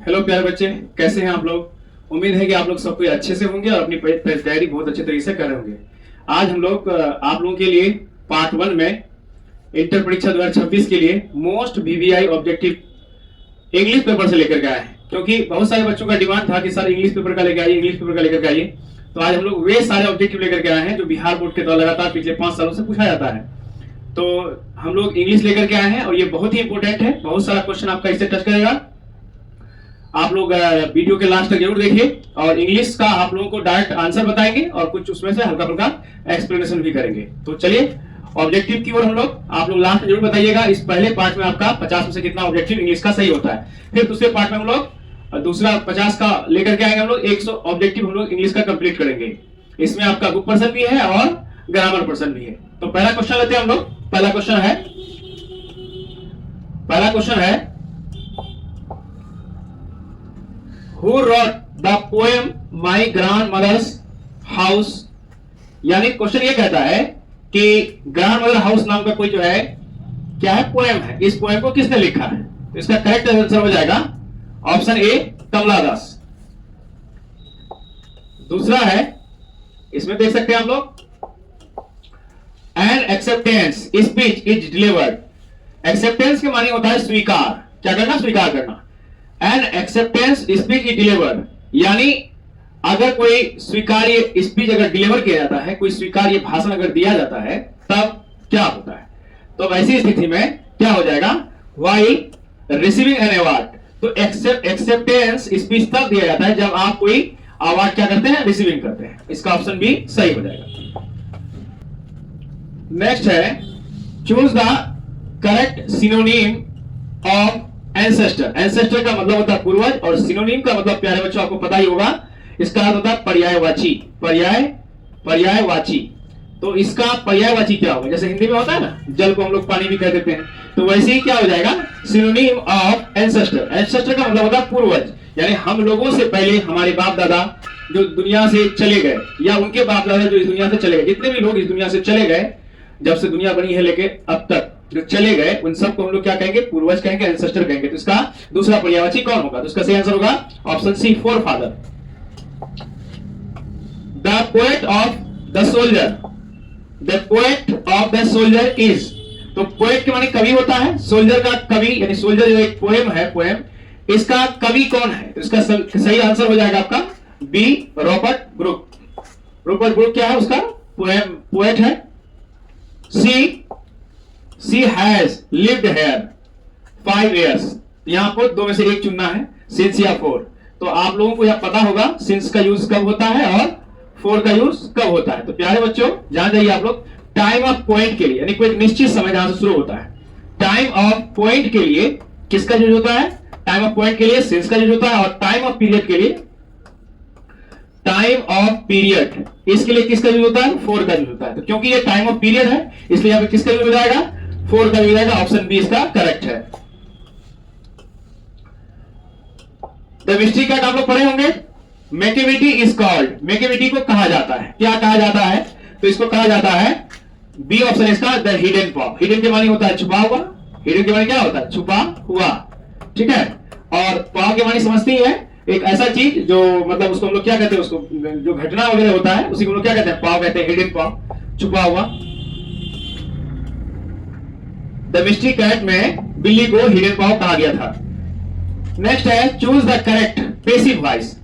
Hello प्यारे बच्चे, कैसे हैं आप लोग। उम्मीद है कि आप लोग सब कोई अच्छे से होंगे और अपनी तैयारी बहुत अच्छे तरीके से कर रहे होंगे। आज हम लोग आप लोगों के लिए पार्ट 1 में इंटर परीक्षा 2026 के लिए most VVI objective English paper से लेकर के आए हैं, क्योंकि बहुत सारे बच्चों का डिमांड था कि सर इंग्लिश पेपर का लेकर आइए, इंग्लिश पेपर का लेकर के आइए। तो आज हम लोग वे सारे ऑब्जेक्टिव लेकर के आए हैं जो बिहार बोर्ड के द्वारा लगातार पिछले 5 सालों से पूछा जाता है। तो हम लोग इंग्लिश लेकर के आए हैं और ये बहुत ही इंपॉर्टेंट है। बहुत सारा क्वेश्चन आपका इससे टच करेगा। आप लोग वीडियो के लास्ट तक जरूर देखिए और इंग्लिश का आप लोगों को डायरेक्ट आंसर बताएंगे और कुछ उसमें से हल्का फुल्का एक्सप्लेनेशन भी करेंगे। तो चलिए ऑब्जेक्टिव की ओर हम लोग, आप लोग लास्ट में जरूर बताइएगा इस पहले पार्ट में आपका 50 में से कितना ऑब्जेक्टिव इंग्लिश का सही होता है। फिर दूसरे पार्ट में हम लोग दूसरा 50 का लेकर के आएंगे। हम लोग 100 ऑब्जेक्टिव हम लोग इंग्लिश का कंप्लीट करेंगे। इसमें आपका बुक पर्सन भी है और ग्रामर पर्सन भी है। तो पहला क्वेश्चन लेते हैं हम लोग। पहला क्वेश्चन है Who wrote the poem My Grandmother's House? यानी क्वेश्चन ये कहता है कि ग्रैंडमदर हाउस नाम का कोई जो है क्या है, पोएम है। इस पोएम को किसने लिखा है? तो इसका करेक्ट आंसर हो जाएगा ऑप्शन ए, कमला दास। दूसरा है, इसमें देख सकते हैं हम लोग, N acceptance speech is delivered. Acceptance के माने होता है स्वीकार, क्या करना, स्वीकार करना। N acceptance speech is delivered यानी अगर कोई स्वीकार्य स्पीच अगर डिलीवर किया जाता है, कोई स्वीकार्य भाषण अगर दिया जाता है, तब क्या होता है? तो ऐसी स्थिति में क्या हो जाएगा, व्हाइल रिसीविंग एन अवार्ड। तो एक्सेप्टेंस स्पीच तब दिया जाता है जब आप कोई अवार्ड क्या करते हैं, रिसीविंग करते हैं। इसका ऑप्शन भी सही हो जाएगा। नेक्स्ट है, choose the correct synonym of ancestor. Ancestor का मतलब होता है पूर्वज और सिनोनिम का मतलब प्यारे बच्चों आपको पता ही होगा, इसका अर्थ होता है पर्यायवाची। पर्यायवाची। तो इसका पर्यायवाची क्या होगा? जैसे हिंदी में होता है ना, जल को हम लोग पानी भी कह देते हैं, तो वैसे ही क्या हो जाएगा, सिनोनिम ऑफ एंसेस्टर। एंसेस्टर का मतलब होता है पूर्वज, यानी हम लोगों से पहले हमारे बाप दादा जो दुनिया से चले गए, या उनके बाप दादा जो इस दुनिया से चले गए, जितने भी लोग इस दुनिया से चले गए, जब से दुनिया बनी है लेके अब तक जो चले गए, उन सबको हम लोग क्या कहेंगे, पूर्वज कहेंगे, एंसेस्टर कहेंगे। तो इसका दूसरा पर्यायवाची कौन होगा? तो इसका सही आंसर होगा option C, forefather. The poet of the soldier. The poet of the soldier is. तो पोएट के माने कवि होता है, सोल्जर का कवि, यानी सोल्जर जो एक पोएम है, पोएम, इसका कवि कौन है? तो इसका सही आंसर हो जाएगा आपका B, Robert Brook. Robert Brook क्या है, उसका पोएट है। She has lived here 5 years। यहां पर दो में से एक चुनना है, since या for। तो आप लोगों को यह पता होगा since का यूज कब होता है और for का यूज कब होता है। तो प्यारे बच्चों जान जाइए आप लोग, टाइम ऑफ पॉइंट के लिए, यानी कोई निश्चित समय जहां से शुरू होता है, टाइम ऑफ पॉइंट के लिए किसका यूज होता है? टाइम ऑफ पॉइंट के लिए since का यूज होता है, और टाइम ऑफ पीरियड के लिए, टाइम ऑफ पीरियड, इसके लिए किसका यूज होता है? फोर का यूज होता है। तो क्योंकि ये टाइम ऑफ पीरियड है, इसलिए यहां पे किसका यूज हो जाएगा? फोर का यूज हो जाएगा। ऑप्शन बी इसका करेक्ट है। द मिस्ट्री कैट आप लोग पढ़े होंगे। Macavity is called. मैकेविटी को कहा जाता है, क्या कहा जाता है? तो इसको कहा जाता है, बी ऑप्शन इसका, द हिडन पॉ। हिडन के माने होता है छुपा हुआ। हिडन के माने क्या होता है? छुपा हुआ, ठीक है। और पॉ के माने समझती है, एक ऐसा चीज जो मतलब उसको हम लोग क्या कहते हैं, उसको जो घटना वगैरह होता है उसी को हम लोग क्या कहते हैं? पॉ कहते हैं, हिडन पॉ, छुपा हुआ। द मिस्ट्री कैट में बिल्ली को हिडन पॉ कहा गया था। नेक्स्ट है, choose the correct passive voice.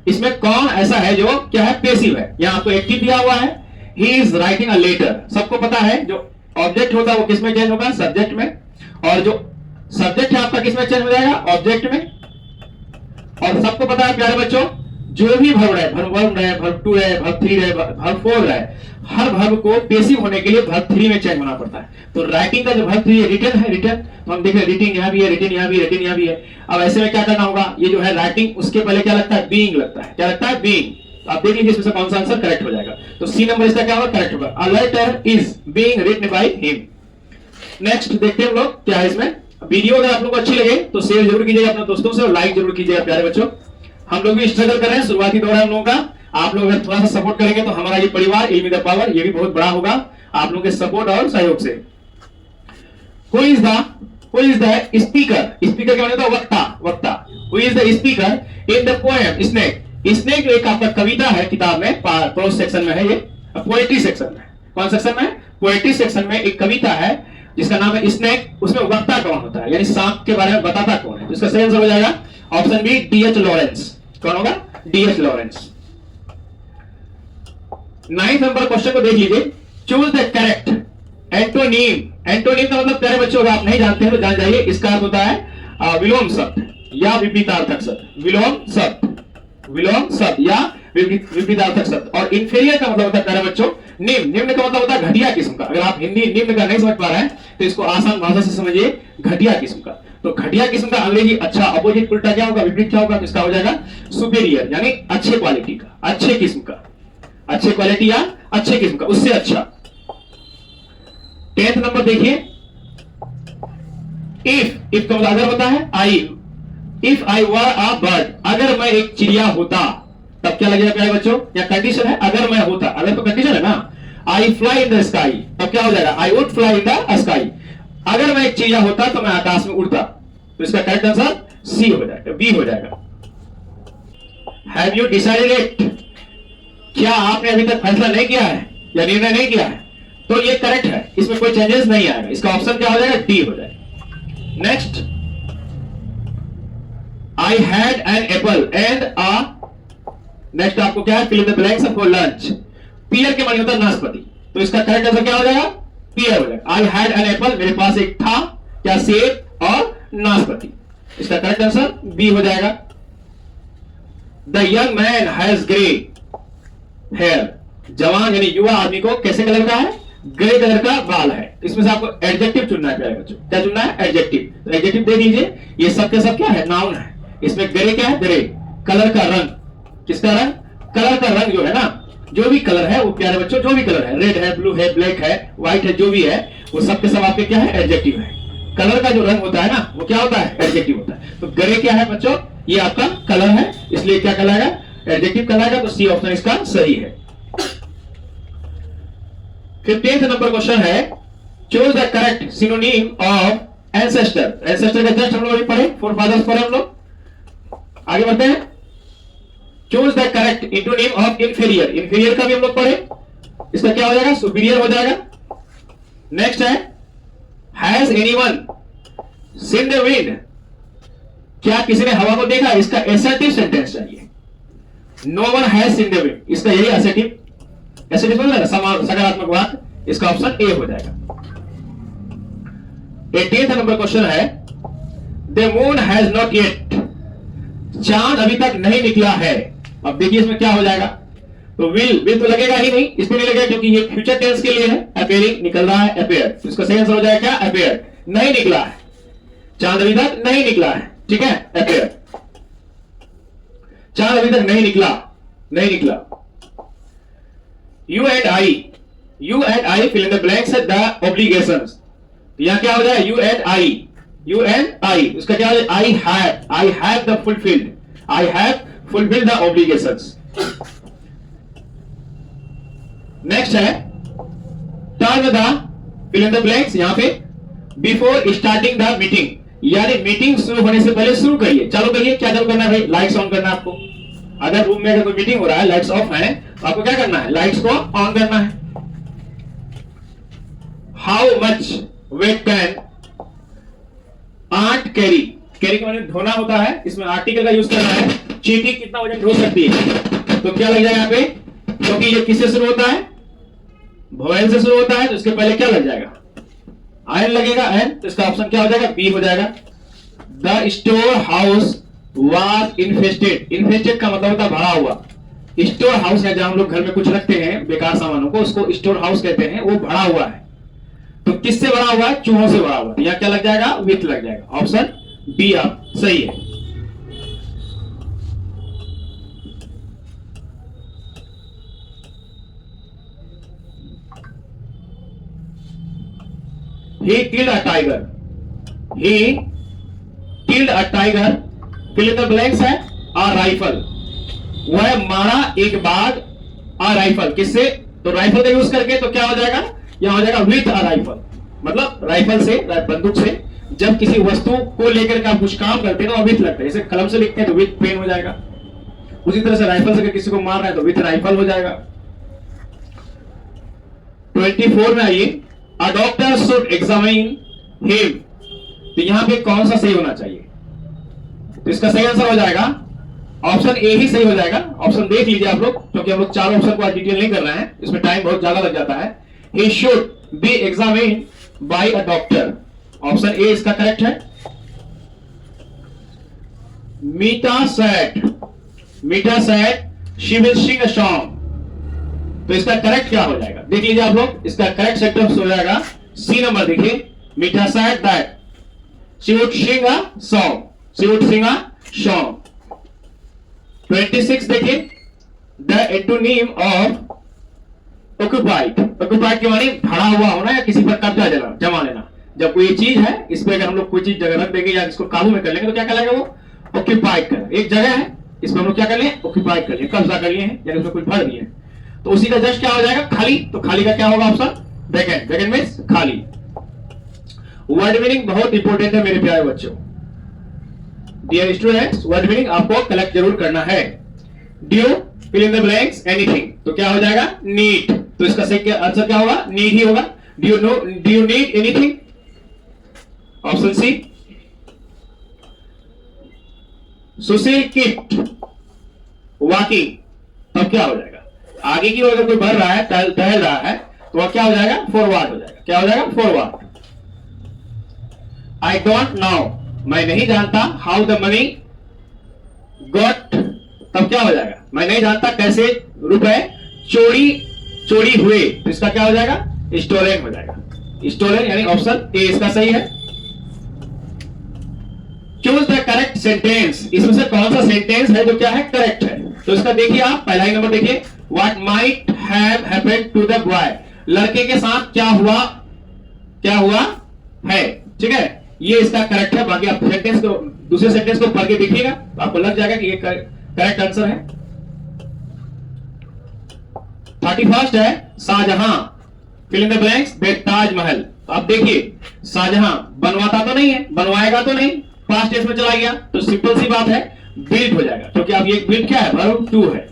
इसमें कौन ऐसा है जो क्या है, पेसिव है? यहां आपको एक्टिव दिया हुआ है, he is writing a letter. सबको पता है जो ऑब्जेक्ट होता है वो किसमें चेंज होगा? सब्जेक्ट में। और जो सब्जेक्ट है आपका किसमें चेंज हो जाएगा? ऑब्जेक्ट में। और सबको पता है प्यारे बच्चों, जो भी भर्ब रहे, भर्ब 1 रहे, भर्ब 2 रहे, भर्ब 3 रहे, भर्ब 4 रहे, हर भर्ब को पेसिव होने के लिए भर्ब 3 में चेंज होना पड़ता है। तो राइटिंग का जो भर्ब 3 है, रिटन है, रिटन, तो हम देख रहे हैं रिटिंग यहां भी है, रिटन यहां भी है, रिटन यहां भी है। अब ऐसे में क्या करना होगा, ये जो है राइटिंग, उसके पहले क्या लगता है? बीइंग लगता है। क्या लगता है? बीइंग। तो आप देख लीजिए इसमें से कौन सा आंसर करेक्ट हो जाएगा। तो सी नंबर इसका क्या होगा? करेक्ट होगा। A letter is being written by him. Next देखते हैं हम लोग क्या है इसमें। वीडियो अगर आप लोग को अच्छी लगे तो शेयर जरूर कीजिएगा अपने दोस्तों से और लाइक जरूर कीजिएगा प्यारे बच्चों। हम लोग भी स्ट्रगल कर रहे हैं, शुरुआती दौर है हम लोगों का। आप लोग अगर थोड़ा सा सपोर्ट करेंगे तो हमारा ये परिवार इल्मी द पावर ये भी बहुत बड़ा होगा आप लोगों के सपोर्ट और सहयोग से। Who is the speaker? Speaker क्या होता है? वक्ता। वक्ता who is the speaker in the poem snake. Snake जो एक आपका कविता है किताब में, प्रोज सेक्शन में है, ये पोएट्री सेक्शन में। कौन सेक्शन में? पोएट्री सेक्शन में एक कविता है जिसका नाम है स्नेक। उसमें वक्ता कौन होता है, यानी सांप के बारे में बताता कौन है? तो इसका सही आंसर हो जाएगा ऑप्शन बी, डीएच लॉरेंस। कौन होगा? DH Lawrence. 9th number question को देख लीजिए। Choose the correct antonym. Antonym का मतलब प्यारे बच्चों अगर आप नहीं जानते हैं तो जान जाइए, इसका अर्थ होता है विलोम शब्द या विपरीतार्थक शब्द। विलोम शब्द, विलोम शब्द या विपरीतार्थक शब्द। और इंफीरियर का मतलब होता है प्यारे बच्चों निम्न। निम्न का मतलब होता है घटिया किस्म का। अगर आप हिंदी निम्न का नहीं समझ पा रहे हैं तो इसको आसान भाषा से समझिए, घटिया किस्म का। तो घटिया किस्म का अंग्रेजी अच्छा, अपोजिट उल्टा क्या होगा, विपरीत क्या होगा? तो इसका हो जाएगा सुपीरियर, यानी अच्छे क्वालिटी का, अच्छे किस्म का, अच्छे क्वालिटी या अच्छे किस्म का, उससे अच्छा। 10th नंबर देखिए। इफ का मतलब अगर होता है आई। If I were a bird, अगर मैं एक चिड़िया होता तब क्या लगेगा प्यारे बच्चों? या कंडीशन है अगर मैं होता, अगर तो कंडीशन है ना। आई फ्लाई इन द स्काई, तब क्या हो जाएगा? I would fly in the sky. अगर मैं एक चिड़िया होता तो मैं आकाश में उड़ता। तो इसका करेक्ट आंसर सी हो जाएगा, बी हो जाएगा। हैव यू डिसाइडेड इट, क्या आपने अभी तक फैसला नहीं किया है या निर्णय नहीं किया है? तो ये करेक्ट है, इसमें कोई चेंजेस नहीं आएगा। इसका ऑप्शन क्या हो जाएगा? डी हो जाएगा। Next, I had an apple and a, next आपको क्या है? Fill in the blanks for lunch. Pear के मानी होता है नाशपाती, तो इसका करेक्ट आंसर क्या हो जाएगा? पियर हो जाएगा। आई हैड एन एप्पल, मेरे पास एक था, क्या? सेब और नाशपाती। इसका करेक्ट आंसर बी हो जाएगा। The young man has grey hair, जवान यानी युवा आदमी को कैसे कलर का है? ग्रे कलर का बाल है। इसमें से आपको एडजेक्टिव चुनना है प्यारे बच्चों। क्या चुनना है? एडजेक्टिव। तो एडजेक्टिव दे दीजिए। ये सब के सब क्या है? नाउन है। इसमें ग्रे क्या है? ग्रे कलर का रंग। किसका रंग? कलर का रंग जो है ना, जो भी कलर है वो प्यारे बच्चों, जो भी कलर है, रेड है, ब्लू है, ब्लैक है, व्हाइट है, जो भी है वो सब के सब आपके क्या है? एडजेक्टिव है। कलर का जो रंग होता है ना वो क्या होता है? एडजेक्टिव होता है। तो ग्रे क्या है बच्चों? ये आपका कलर है, इसलिए क्या कहलाएगा? एडजेक्टिव कहलाएगा। तो सी ऑप्शन इसका सही है। 15th नंबर क्वेश्चन है। Choose the correct synonym of ancestor. Ancestor का जस्ट हम लोग अभी पढ़े, फोर फादर्स पढ़े हम लोग। आगे बढ़ते हैं। Choose the correct antonym of inferior. Inferior का भी हम लोग पढ़े, इसका क्या हो जाएगा? सुपीरियर हो जाएगा। नेक्स्ट है, has anyone seen the wind, क्या किसी ने हवा को देखा? इसका एसर्टिव सेंटेंस चाहिए। No one has seen the wind, इसका यही एसर्टिव, एसर्टिव बोल रहा है सकारात्मक बात। इसका ऑप्शन ए हो जाएगा। 18th नंबर क्वेश्चन है। The moon has not yet, चांद अभी तक नहीं निकला है। अब देखिए इसमें क्या हो जाएगा? तो विल तो लगेगा ही नहीं, इसमें नहीं लगेगा क्योंकि ये फ्यूचर टेंस के लिए है। अपेयरिंग निकल रहा है, अपेयर। तो इसका सही आंसर हो जाएगा क्या? अपेयर। नहीं निकला है, चांद अभी तक नहीं निकला है, ठीक है? अपेयर, चांद अभी तक नहीं निकला, नहीं निकला। You and I fill in the blanks the obligations. यहां क्या हो जाएगा? यू एंड आई, उसका क्या हो जाएगा? I have the fulfilled, I have fulfilled the obligations. Next है, turn the fill in the blanks, यहां पे बिफोर स्टार्टिंग द मीटिंग, यानी मीटिंग शुरू होने से पहले शुरू करिए। चालू करिए। क्या चालू करना है भाई? लाइट्स ऑन करना है आपको। अगर रूम में अगर कोई मीटिंग हो रहा है, लाइट्स ऑफ है, तो आपको क्या करना है? लाइट्स को ऑन करना है। How much weight can ant carry, carry के माने ढोना होता है, इसमें आर्टिकल का यूज करना है। चींटी कितना वजन ढो सकती है? तो क्या लग जाएगा यहाँ पे? क्योंकि ये किससे शुरू होता है? वोवेल से शुरू होता है, तो इसके पहले क्या लग जाएगा? आयन लगेगा, एन। तो इसका ऑप्शन क्या हो जाएगा? बी हो जाएगा। The store house was infested. Infested का मतलब होता है भरा हुआ। स्टोर हाउस है जहां हम लोग घर में कुछ रखते हैं बेकार सामानों को, उसको स्टोर हाउस कहते हैं। वो भरा हुआ है, तो किससे भरा हुआ है? चूहों से भरा हुआ है। यहां क्या लग जाएगा? विथ लग जाएगा। ऑप्शन बी आप सही है। He killed a tiger. He killed a tiger. Fill in the blanks है a rifle. वह मारा एक बाघ a rifle, किससे? तो राइफल का यूज करके। तो क्या हो जाएगा? यहां हो जाएगा विथ अ राइफल, मतलब राइफल से, बंदूक से जब किसी वस्तु को लेकर के आप कुछ काम करते हैं तो विथ लगता है, जैसे कलम से लिखते हैं तो विथ पेन हो जाएगा, उसी तरह से राइफल से अगर किसी को मार रहा है तो विथ राइफल हो जाएगा। 24 में आइए, a doctor should examine him, तो यहां पे कौन सा सही होना चाहिए? तो इसका सही आंसर हो जाएगा ऑप्शन ए ही सही हो जाएगा। ऑप्शन देख लीजिए आप लोग, क्योंकि हम लोग चारों ऑप्शन को आज डिटेल नहीं कर रहे हैं, इसमें टाइम बहुत ज्यादा लग जाता है। He should be examine by a doctor, option A इसका करेक्ट है। Meeta said she will sing a song, तो इसका करेक्ट क्या हो जाएगा? देख लीजिए आप लोग, इसका करेक्ट सेंटेंस हो जाएगा सी नंबर। देखिए, Meetha said that she would sing a song, she would sing a song. 26 देखिए, the antonym of occupied, occupied के माने भरा हुआ होना या किसी पर कब्जा जमा लेना। जब कोई चीज है, इस पे अगर हम लोग कोई चीज जगह रख देंगे या इसको काबू में कर लेंगे तो क्या कहलाएगा? वो ऑक्युपाइड कर, एक जगह है इस पर हम लोग क्या कर लिए? ऑक्युपाइड कर लिए, कब्जा कर लिए हैं, यानी उसमें कुछ भर दिए। तो उसी का जस्ट क्या हो जाएगा? खाली। तो खाली का क्या होगा ऑप्शन? वैकेंट। वैकेंट मींस खाली। वर्ड मीनिंग बहुत इंपॉर्टेंट है मेरे प्यारे बच्चों। डियर स्टूडेंट्स, वर्ड मीनिंग आपको कलेक्ट जरूर करना है। Due fill in the blanks anything, तो क्या हो जाएगा? नीड। तो इसका सही आंसर क्या होगा? नीड ही होगा। Do you need anything? Option C. Sushil kept walking, तब क्या हो जाएगा? आगे की ओर अगर कोई बढ़ रहा है, टहल रहा है, तो वह क्या हो जाएगा? फॉरवर्ड हो जाएगा। क्या हो जाएगा? फॉरवर्ड। आई डोंट नो, मैं नहीं जानता, हाउ द मनी गॉट, तब क्या हो जाएगा? मैं नहीं जानता कैसे रुपए चोरी हुए, तो इसका क्या हो जाएगा? स्टोलन हो जाएगा। स्टोलन यानी ऑप्शन ए इसका सही है। चूज द करेक्ट सेंटेंस, इसमें से कौन सा सेंटेंस है जो क्या है? करेक्ट है। तो इसका देखिए आप, पहला ही नंबर देखिए, what might have happened to the boy, लड़के के साथ क्या हुआ है, ठीक है, ये इसका करेक्ट है। बाकी आप सेंटेंस को, दूसरे सेंटेंस को पढ़ के देखिएगा तो आपको लग जाएगा कि ये करेक्ट आंसर है। 31 है, Shah Jahan fill in the blanks the Taj Mahal. आप देखिए, शाहजहां बनवाता तो नहीं है, बनवाएगा तो नहीं, पास्ट टेंस में चला गया, तो सिंपल सी बात है, बिल्ट हो जाएगा, क्योंकि अब ये बिल्ट क्या है? वर्ब टू है,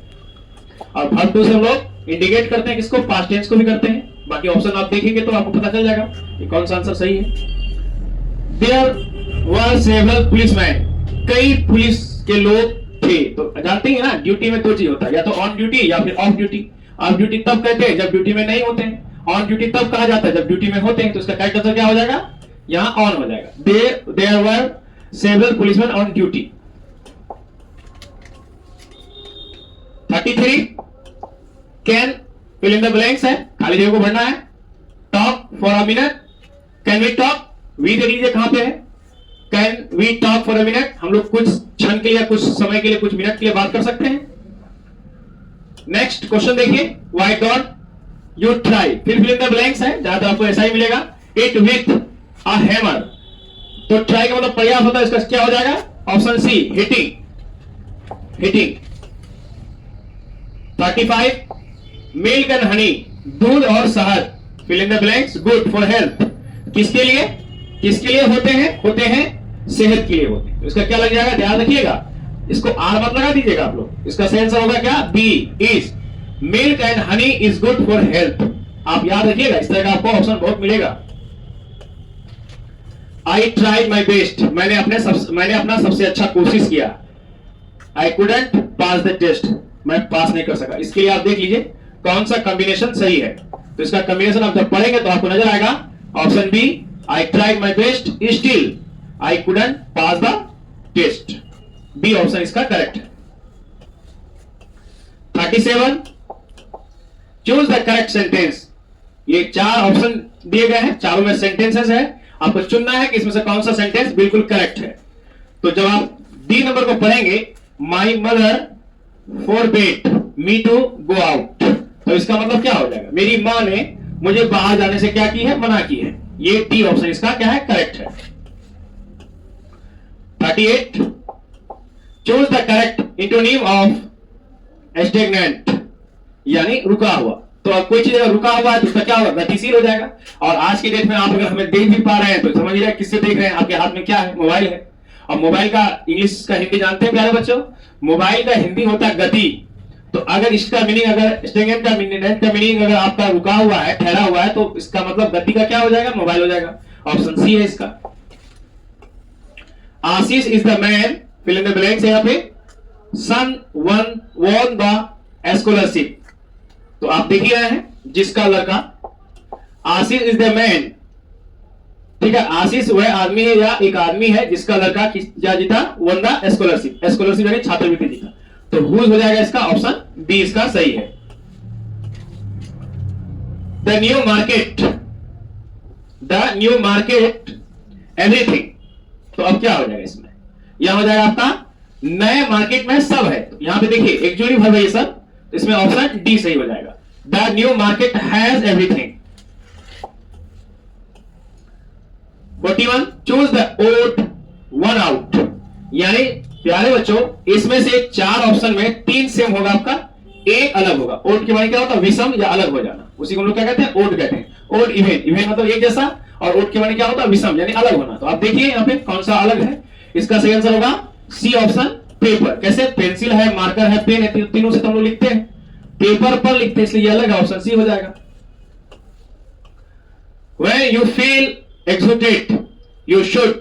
और वर्ब टू से हम लोग इंडिकेट करते हैं किसको? पास्ट टेंस को भी करते हैं। बाकी ऑप्शन आप देखेंगे तो आपको पता चल जाएगा कि कौन सा आंसर सही है। There were several policemen, कई पुलिस के लोग थे। तो जानते हैं ना, ड्यूटी में दो चीज होता है, या तो ऑन ड्यूटी या फिर ऑफ ड्यूटी। ऑफ ड्यूटी तब कहते हैं जब ड्यूटी में नहीं होते हैं, ऑन ड्यूटी तब कहा जाता है जब ड्यूटी में होते हैं। तो इसका करेक्ट आंसर क्या हो जाएगा? यहाँ ऑन हो जाएगा। There were several policemen on duty। 33 can fill in the blanks है, खाली जगह को भरना है। Talk for a minute, can we talk, we दे दीजिए कहां पे है? Can we talk for a minute, हम लोग कुछ क्षण के लिए, कुछ समय के लिए, कुछ मिनट के लिए बात कर सकते हैं। नेक्स्ट क्वेश्चन देखिए, व्हाई डोंट यू ट्राई, फिर फिल इन द ब्लैंक्स है, जहां तक आपको ऐसा ही मिलेगा। इट विथ अ हैमर, तो ट्राई का मतलब प्रयास होता है, इसका क्या हो जाएगा? Option C, hitting. 35 milk and honey, दूध और शहद fill in the blanks good for health, किसके लिए होते हैं? सेहत के लिए होते हैं। तो इसका क्या लग जाएगा? ध्यान रखिएगा, इसको आर मत लगा दीजिएगा आप लोग। इसका सही आंसर होगा क्या? B is, milk and honey is good for health. आप याद रखिएगा, इस तरह का आपको ऑप्शन बहुत मिलेगा। आई ट्राइड माई बेस्ट, मैंने अपना सबसे अच्छा कोशिश किया। I couldn't pass the test, मैं पास नहीं कर सका। इसके लिए आप देख लीजिए कौन सा कॉम्बिनेशन सही है। तो इसका कॉम्बिनेशन आप जब पढ़ेंगे तो आपको नजर आएगा, option B, I tried my best still I couldn't pass the test, B option इसका करेक्ट है। 37 चूज द करेक्ट सेंटेंस, ये 4 ऑप्शन दिए गए हैं, चारों में सेंटेंसेस है, आपको चुनना है कि इसमें से कौन सा सेंटेंस बिल्कुल करेक्ट है। तो जब आप डी नंबर को पढ़ेंगे, my mother forbade me to go out, तो इसका मतलब क्या हो जाएगा? मेरी मां ने मुझे बाहर जाने से क्या की है? मना की है। ये डी ऑप्शन इसका क्या है? करेक्ट है। 38 choose the correct antonym of stagnant, यानी रुका हुआ। तो तो अब कोई चीज अगर रुका हुआ है तो उसका क्या होगा, गतिशील हो जाएगा। और आज की डेट में आप अगर हमें देख भी पा रहे हैं तो समझ रहे हैं किससे देख रहे हैं, आपके हाथ में क्या है, मोबाइल है। और मोबाइल का इंग्लिश का हिंदी जानते हैं प्यारे बच्चों, मोबाइल का हिंदी होता है गति। तो अगर इसका मीनिंग, अगर स्टेगनेंट का मीनिंग अगर आपका रुका हुआ है, ठहरा हुआ है, तो इसका मतलब गति का क्या हो जाएगा, मोबाइल हो जाएगा। ऑप्शन सी है इसका। Ashish is the man, fill in the blanks है यहाँ पे, सन वॉन द स्कॉलरशिप। तो आप देख ही रहे हैं जिसका लड़का, आशीष इज द मैन, ठीक है, आशीष वह आदमी है या एक आदमी है जिसका लड़का क्या जीता, वन द स्कॉलरशिप, स्कॉलरशिप यानी छात्रवृत्ति जीता। तो हुज हो जाएगा इसका, ऑप्शन बी इसका सही है। The new market everything. तो अब क्या हो जाएगा इसमें, यह हो जाएगा आपका नए मार्केट में सब है। तो यहां पे देखिए एक्चुअली वर्ब है ये सब, इसमें ऑप्शन डी सही हो जाएगा। The new market has everything. 41 choose the odd one out. यानी प्यारे बच्चों इसमें से 4 ऑप्शन में 3 सेम होगा आपका, एक अलग होगा। ओड के माने क्या होता है, विषम या अलग हो जाना, उसी को हम लोग क्या कहते हैं, ओड कहते हैं। ओड इवेंट, इवेंट मतलब एक जैसा, और ओड के माने क्या होता है, विषम यानी अलग होना। तो आप देखिए यहाँ पे कौन सा अलग है, इसका सही आंसर होगा सी ऑप्शन, पेपर। कैसे, पेंसिल है, मार्कर है, पेन है, तीनों से तो हम लोग लिखते हैं, पेपर पर लिखते हैं, इसलिए ये अलग है, ऑप्शन सी हो जाएगा। When you feel exhausted, you should,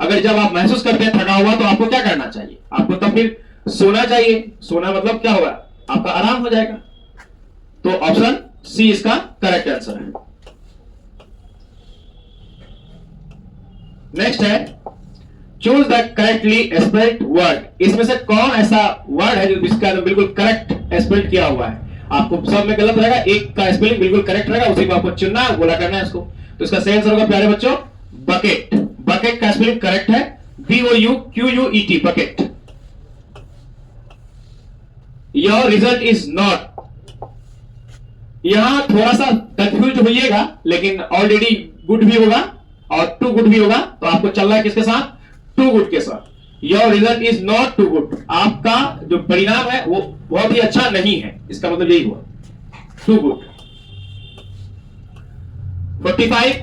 अगर जब आप महसूस करते हैं थका हुआ तो आपको क्या करना चाहिए, आपको तो फिर सोना चाहिए। सोना मतलब क्या होगा, आपका आराम हो जाएगा। तो ऑप्शन सी इसका करेक्ट आंसर है। नेक्स्ट है choose the correctly spelled word. इसमें से कौन ऐसा वर्ड है जो जिसका बिल्कुल करेक्ट स्पेल्ड किया हुआ है। आपको सब में गलत रहेगा, एक का स्पेलिंग बिल्कुल करेक्ट रहेगा, उसी को आपको चुनना है, बोला करना है इसको। तो इसका सही आंसर होगा प्यारे बच्चों बकेट। बकेट का स्पेलिंग करेक्ट है, BOUQUET, bucket. Your result is not. यहां थोड़ा सा कंफ्यूज होइएगा, लेकिन ऑलरेडी गुड भी होगा और टू गुड भी होगा। तो आपको चलना है किसके साथ, टू गुड के साथ। Your result is not too good, आपका जो परिणाम है वो बहुत ही अच्छा नहीं है, इसका मतलब यही हुआ, too good. 45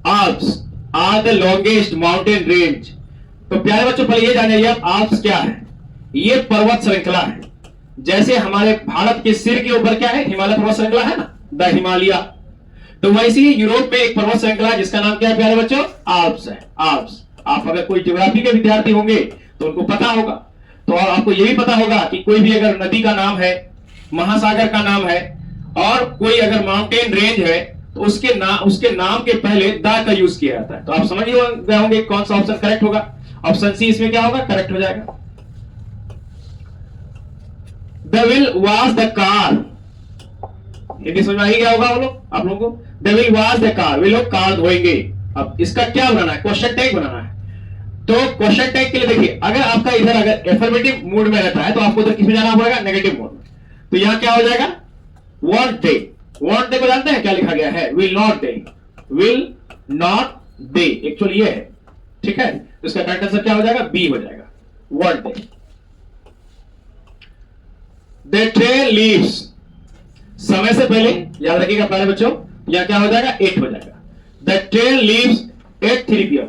Alps are the longest mountain range. तो प्यारे बच्चों पहले ये जानिए आल्प्स क्या है, ये पर्वत श्रृंखला है। जैसे हमारे भारत के सिर के ऊपर क्या है, हिमालय पर्वत श्रृंखला है ना, द हिमालय। तो वैसे ही यूरोप में एक पर्वत श्रृंखला जिसका नाम क्या है प्यारे बच्चों, आल्प्स है, आल्प्स। आप अगर कोई ज्योग्राफी के विद्यार्थी होंगे तो उनको पता होगा। तो और आपको यह भी पता होगा कि कोई भी अगर नदी का नाम है, महासागर का नाम है, और कोई अगर माउंटेन रेंज है तो उसके नाम के पहले द का यूज किया जाता है। तो आप समझ गए होंगे कौन सा ऑप्शन करेक्ट होगा, ऑप्शन सी इसमें क्या होगा, करेक्ट हो जाएगा। The will wash the car, Hindi समझ में आ ही गया होगा वो लोग, आप लोगों को। The will wash the car, वे लोग कार धोएंगे। अब इसका क्या बनाना है, क्वेश्चन टैग बनाना है। तो क्वेश्चन टैग के लिए देखिए, अगर आपका इधर अगर एफर्मेटिव मूड में रहता है तो आपको इधर किसमें जाना पड़ेगा, नेगेटिव मूड में। तो यहां क्या हो जाएगा, वॉन्ट दे। वॉन्ट दे को जानते हैं क्या लिखा गया है, will not they, will not they, actually ये है, ठीक है। तो इसका करेक्ट आंसर क्या हो जाएगा, बी हो जाएगा, want they. The train leaves, समय से पहले याद रखिएगा प्यारे बच्चों, यहां क्या हो जाएगा, 8 हो जाएगा। The train leaves at 3 PM।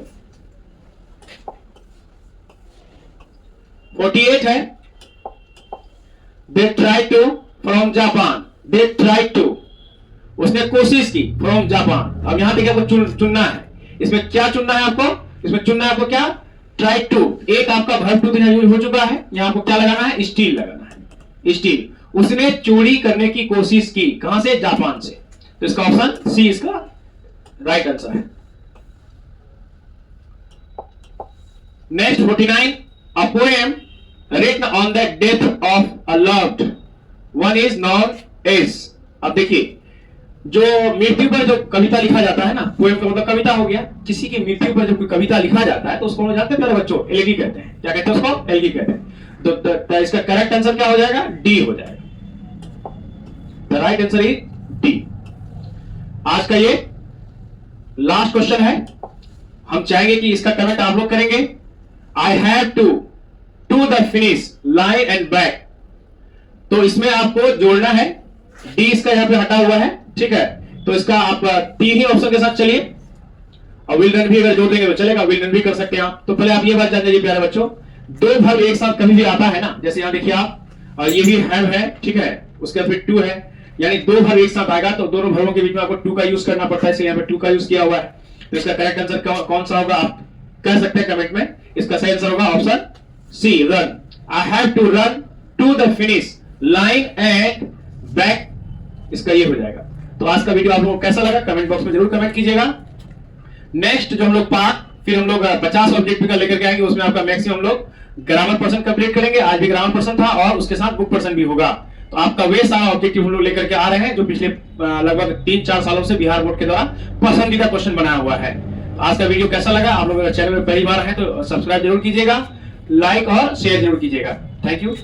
48 है they try to from Japan, they try to, उसने कोशिश की, फ्रॉम जापान। अब यहां देखिए आपको चुनना है, इसमें क्या चुनना है आपको, इसमें चुनना है आपको क्या, ट्राई टू। एक आपका वर्ब टू यूज हो चुका है, यहां आपको क्या लगाना है, स्टील लगाना है, स्टील। उसने चोरी करने की कोशिश की, कहां से, जापान से। तो इसका ऑप्शन सी इसका राइट आंसर है। Next 49 a poem written on the death of a loved one is known as। अब देखिए जो मृत्यु पर जो कविता लिखा जाता है ना, पोएम का मतलब कविता हो गया, किसी की मृत्यु पर जो कोई कविता लिखा जाता है तो उसको हम जानते हैं मेरे बच्चों, एलेगी कहते हैं। क्या कहते हैं उसको, एलेगी कहते हैं। तो इसका करेक्ट आंसर क्या हो जाएगा, डी हो जाएगा। The right answer is D. आज का ये लास्ट क्वेश्चन है, हम चाहेंगे कि इसका कमेंट आप लोग करेंगे। I have to the finish line and back. तो इसमें आपको जोड़ना है डी इसका यहाँ पे हटा हुआ है, ठीक है। तो इसका आप तीन ही ऑप्शन के साथ चलिए, और विल रन भी अगर जोड़ देंगे तो चलेगा, विल रन भी कर सकते हैं आप। तो पहले आप ये बात जान लीजिए प्यारे बच्चों, दो वर्ब एक साथ कभी भी आता है ना, जैसे यहाँ देखिए आप, और ये भी हैव है, ठीक है, उसके फिर टू है, यानी दो वर्ब एक साथ आएगा तो दोनों वर्बों के बीच में आपको टू का यूज करना पड़ता है, इसलिए यहाँ पे टू का यूज किया हुआ है। तो इसका करेक्ट आंसर कौन सा होगा आप कह सकते हैं कमेंट में। इसका सही आंसर होगा option C, run. I have to run to the finish line and back, इसका ये हो जाएगा। तो आज का वीडियो आप लोगों को कैसा लगा कमेंट बॉक्स में जरूर कमेंट कीजिएगा। नेक्स्ट जो हम लोग पार्ट फिर हम लोग 50 ऑब्जेक्ट का लेकर के आएंगे, उसमें आपका मैक्सिमम हम लोग ग्रामर पर्सन कंप्लीट करेंगे। आज भी ग्रामर पर्सन था और उसके साथ बुक पर्सन भी होगा। तो आपका वे सारा ऑब्जेक्टिव हम लोग लेकर के आ रहे हैं जो पिछले लगभग 3-4 सालों से बिहार बोर्ड के द्वारा पसंदीदा क्वेश्चन बनाया हुआ है। तो आज का वीडियो कैसा लगा, आप लोग अगर चैनल में पहली बार है तो सब्सक्राइब जरूर कीजिएगा, लाइक और शेयर जरूर कीजिएगा। Thank you.